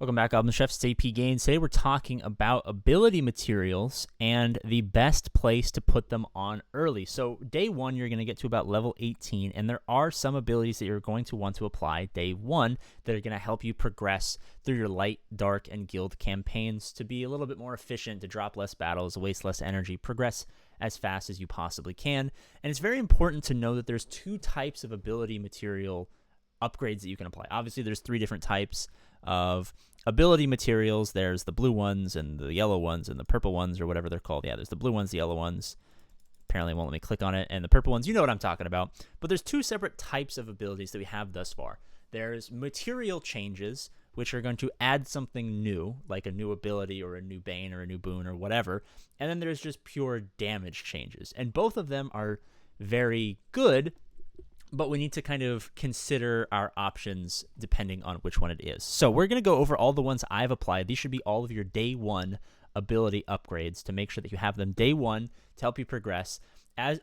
Welcome back, Album Chefs. It's APGAINS. Today we're talking about ability materials and the best place to put them on early. So day one, you're going to get to about level 18, and there are some abilities that you're going to want to apply day one that are going to help you progress through your light, dark, and guild campaigns to be a little bit more efficient, to drop less battles, waste less energy, progress as fast as you possibly can. And it's very important to know that there's two types of ability material upgrades that you can apply. Obviously, there's three different types of ability materials. There's the blue ones and the yellow ones and the purple ones, or whatever they're called. Yeah, there's the blue ones, the yellow ones. Apparently it won't let me click on it. And the purple ones, you know what I'm talking about. But there's two separate types of abilities that we have thus far. There's material changes, which are going to add something new, like a new ability or a new bane or a new boon or whatever. And then there's just pure damage changes. And both of them are very good, but we need to kind of consider our options depending on which one it is. So we're going to go over all the ones I've applied. These should be all of your day one ability upgrades to make sure that you have them day one to help you progress.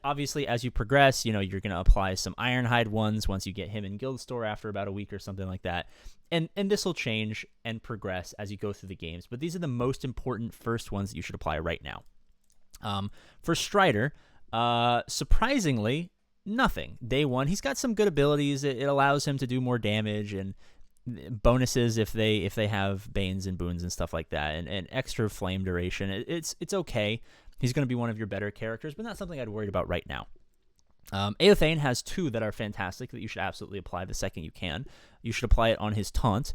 Obviously, as you progress, you're going to apply some Ironhide ones once you get him in Guild Store after about a week or something like that. And this will change and progress as you go through the games. But these are the most important first ones that you should apply right now. For Strider, surprisingly, nothing. Day one, he's got some good abilities. It allows him to do more damage and bonuses if they have banes and boons and stuff like that, and extra flame duration. It's okay. He's going to be one of your better characters, but not something I'd worry about right now. Aothane has two that are fantastic that you should absolutely apply the second you can. You should apply it on his taunt,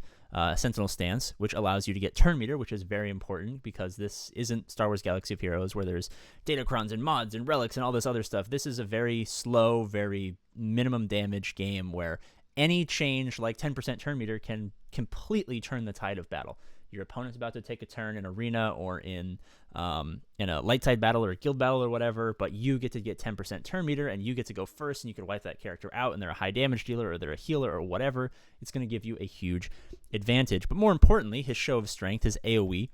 Sentinel Stance, which allows you to get turn meter, which is very important because this isn't Star Wars Galaxy of Heroes where there's datacrons and mods and relics and all this other stuff. This is a very slow, very minimum damage game where any change like 10% turn meter can completely turn the tide of battle. Your opponent's about to take a turn in arena or in a light tide battle or a guild battle or whatever, but you get to get 10% turn meter and you get to go first, and you can wipe that character out, and they're a high damage dealer or they're a healer or whatever. It's going to give you a huge advantage. But more importantly, his show of strength, his AoE,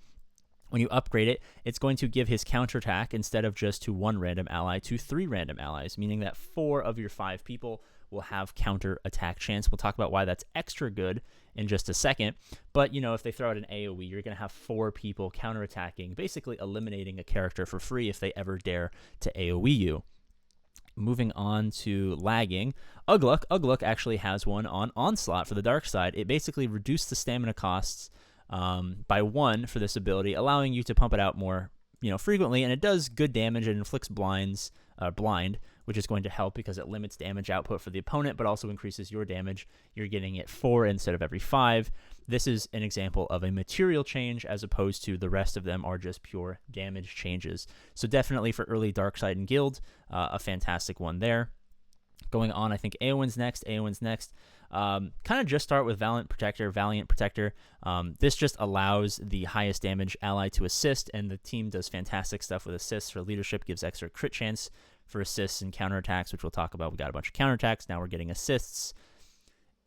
when you upgrade it, it's going to give his counterattack, instead of just to one random ally, to 3 random allies, meaning that 4 of your 5 people will have counter attack chance. We'll talk about why that's extra good in just a second. But, if they throw out an AoE, you're going to have 4 people counterattacking, basically eliminating a character for free if they ever dare to AoE you. Moving on to lagging, Ugluk. Ugluk actually has one on Onslaught for the dark side. It basically reduced the stamina costs by 1 for this ability, allowing you to pump it out more frequently, and it does good damage. It inflicts blind, which is going to help because it limits damage output for the opponent, but also increases your damage. You're getting it 4 instead of every 5. This is an example of a material change, as opposed to the rest of them are just pure damage changes. So definitely for early dark side and guild, a fantastic one there. Going on, I think Eowyn's next. Kind of just start with Valiant Protector. This just allows the highest damage ally to assist, and the team does fantastic stuff with assists. For leadership, gives extra crit chance for assists and counterattacks, which we'll talk about. We got a bunch of counterattacks. Now we're getting assists.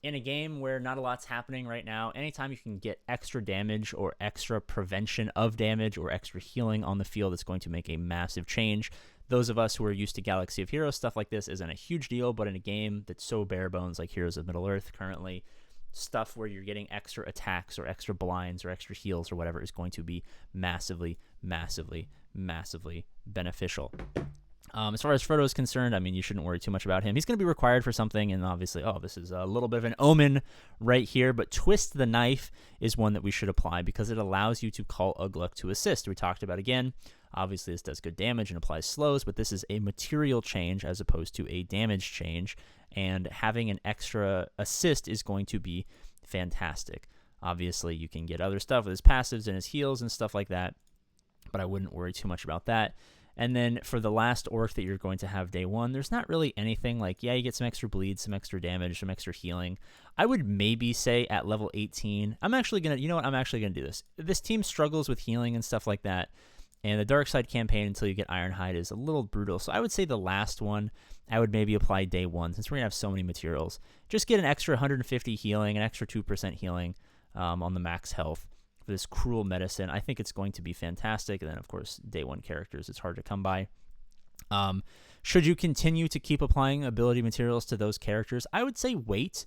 In a game where not a lot's happening right now, anytime you can get extra damage or extra prevention of damage or extra healing on the field, it's going to make a massive change. Those of us who are used to Galaxy of Heroes, stuff like this isn't a huge deal, but in a game that's so bare bones like Heroes of Middle-earth currently, stuff where you're getting extra attacks or extra blinds or extra heals or whatever is going to be massively, massively, massively beneficial. As far as Frodo is concerned, you shouldn't worry too much about him. He's going to be required for something, and obviously, this is a little bit of an omen right here, but Twist the Knife is one that we should apply because it allows you to call Ugluk to assist. We talked about, again, obviously this does good damage and applies slows, but this is a material change as opposed to a damage change, and having an extra assist is going to be fantastic. Obviously, you can get other stuff with his passives and his heals and stuff like that, but I wouldn't worry too much about that. And then for the last orc that you're going to have day one, there's not really anything like, you get some extra bleed, some extra damage, some extra healing. I would maybe say at level 18, I'm actually going to do this. This team struggles with healing and stuff like that, and the dark side campaign until you get Ironhide is a little brutal. So I would say the last one, I would maybe apply day one, since we're going to have so many materials. Just get an extra 150 healing, an extra 2% healing on the max health for this cruel medicine. I think it's going to be fantastic. And then, of course, day one characters, it's hard to come by. Should you continue to keep applying ability materials to those characters? I would say wait.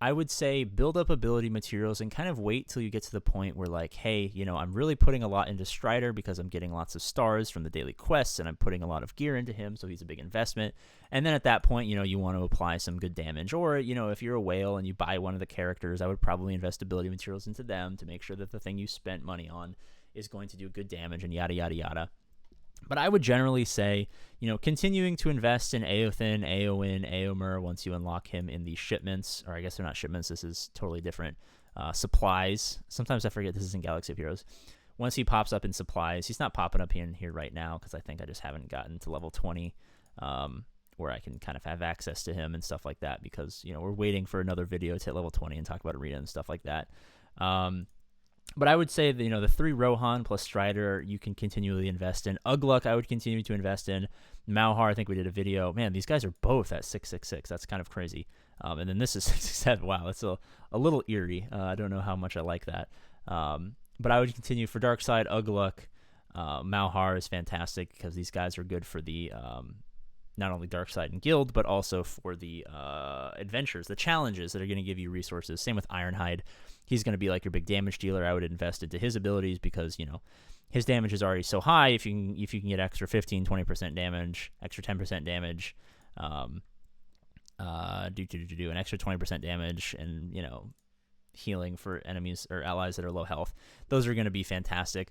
I would say build up ability materials and kind of wait till you get to the point where like, hey, I'm really putting a lot into Strider because I'm getting lots of stars from the daily quests and I'm putting a lot of gear into him, so he's a big investment. And then at that point, you want to apply some good damage. Or, if you're a whale and you buy one of the characters, I would probably invest ability materials into them to make sure that the thing you spent money on is going to do good damage and yada, yada, yada. But I would generally say, continuing to invest in Aothin, Aowen, Aomer once you unlock him in the shipments, or I guess they're not shipments, this is totally different, supplies. Sometimes I forget this is in Galaxy of Heroes. Once he pops up in supplies, he's not popping up in here right now because I think I just haven't gotten to level 20 where I can kind of have access to him and stuff like that because, we're waiting for another video to hit level 20 and talk about Arena and stuff like that. But I would say that, the 3 Rohan plus Strider you can continually invest in. Ugluk I would continue to invest in. Malhar, I think we did a video. Man, these guys are both at 666. That's kind of crazy. And then this is 667. Wow, that's a little eerie. I don't know how much I like that. But I would continue for Darkside, Ugluk. Malhar is fantastic because these guys are good for the not only Darkside and Guild, but also for the adventures, the challenges that are going to give you resources. Same with Ironhide. He's going to be like your big damage dealer. I would invest into his abilities because, his damage is already so high. If you can get extra 15, 20% damage, extra 10% damage, an extra 20% damage, and, healing for enemies or allies that are low health. Those are going to be fantastic.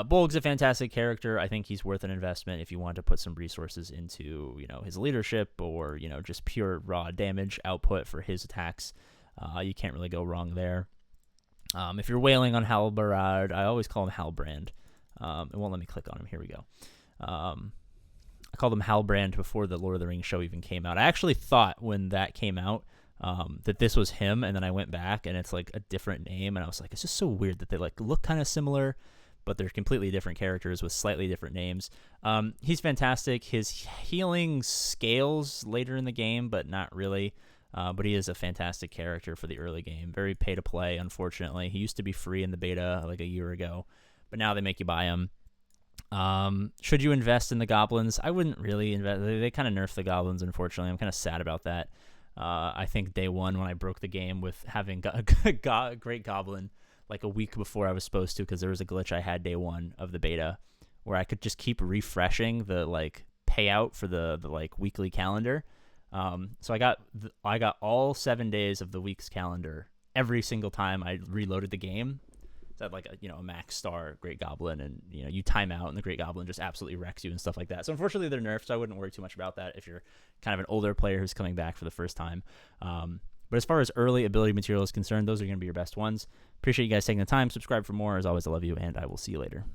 Bolg's a fantastic character. I think he's worth an investment if you want to put some resources into, his leadership or, just pure raw damage output for his attacks. You can't really go wrong there. If you're wailing on Halbarad, I always call him Halbrand. It won't let me click on him. Here we go. I called him Halbrand before the Lord of the Rings show even came out. I actually thought when that came out that this was him, and then I went back and it's like a different name, and I was like, it's just so weird that they like look kind of similar, but they're completely different characters with slightly different names. He's fantastic. His healing scales later in the game, but not really. But he is a fantastic character for the early game. Very pay to play, unfortunately. He used to be free in the beta like a year ago, but now they make you buy him. Should you invest in the goblins? I wouldn't really invest. They kind of nerfed the goblins, unfortunately. I'm kind of sad about that. I think day one when I broke the game with having a great goblin like a week before I was supposed to, because there was a glitch I had day one of the beta where I could just keep refreshing the like payout for the like weekly calendar. So I got all 7 days of the week's calendar every single time I reloaded the game. So I had like a max star Great Goblin, and you time out and the Great Goblin just absolutely wrecks you and stuff like that. So unfortunately they're nerfed, so I wouldn't worry too much about that if you're kind of an older player who's coming back for the first time. But as far as early ability material is concerned, those are going to be your best ones. Appreciate you guys taking the time. Subscribe for more. As always, I love you, and I will see you later.